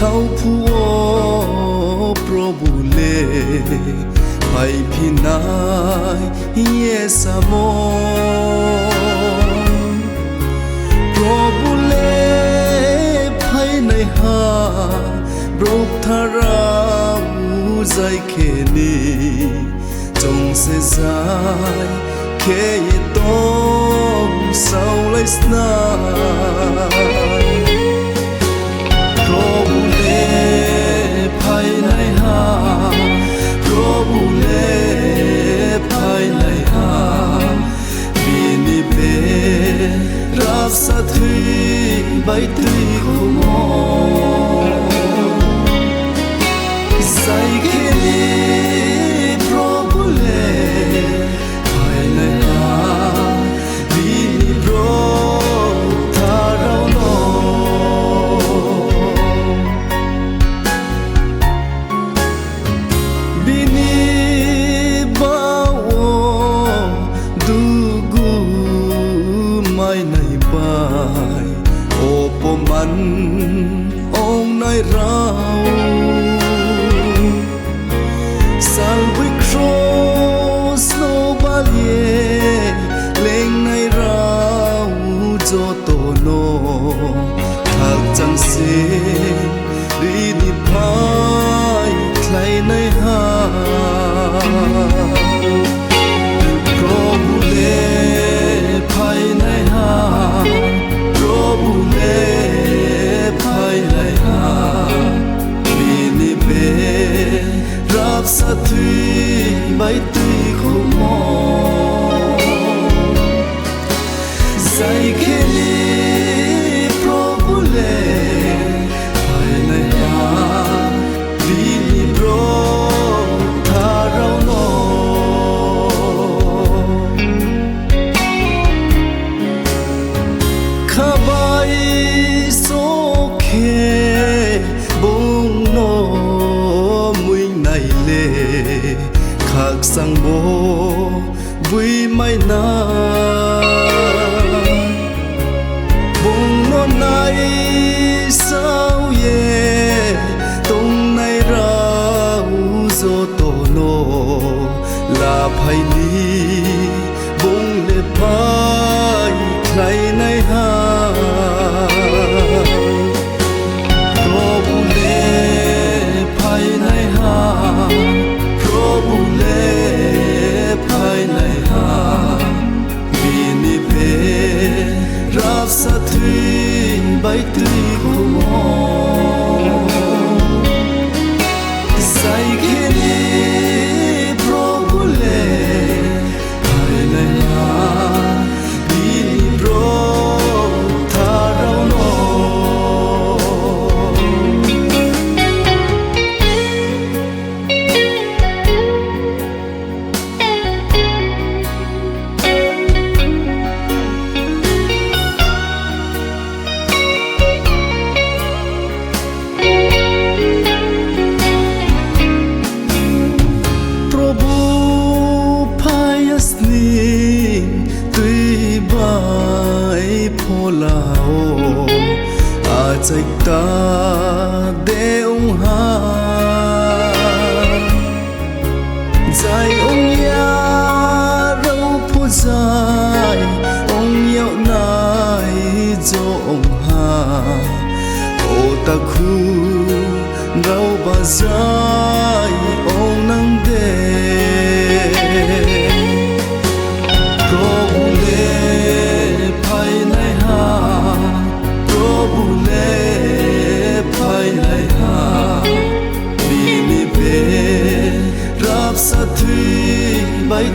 thâu phuo probule pai phinai yesamo probule pai nai ha brok thara uzai kheni chong se zai khe tom sau lai sna sa thủy bay tươi khô say khi đi probule phải nơi ha vì pro tha rau no bini bao du gu mai này bài opo man ông nói rau salvi cross no balie leng này rau cho tono thak chang se ri ni phai thlai nai ha sa thủy bay tươi khô mò say khi đi probule phải nơi ha vì pro tha rau no khabai so khe bông no khắc sang bố vui mai na bông non này sao ye tung này ra uzo to no là phải đi bông le pai khai này ha sa thủy bay tươi khô mò say khi đi probule phải nơi ha vì pro tha rau no lao a chạy ta để ông ha dài ông ya đâu phố dài ông nhậu nai cho ông ha ô ta khu đâu bà dài ông nắng đêm sa thủy bay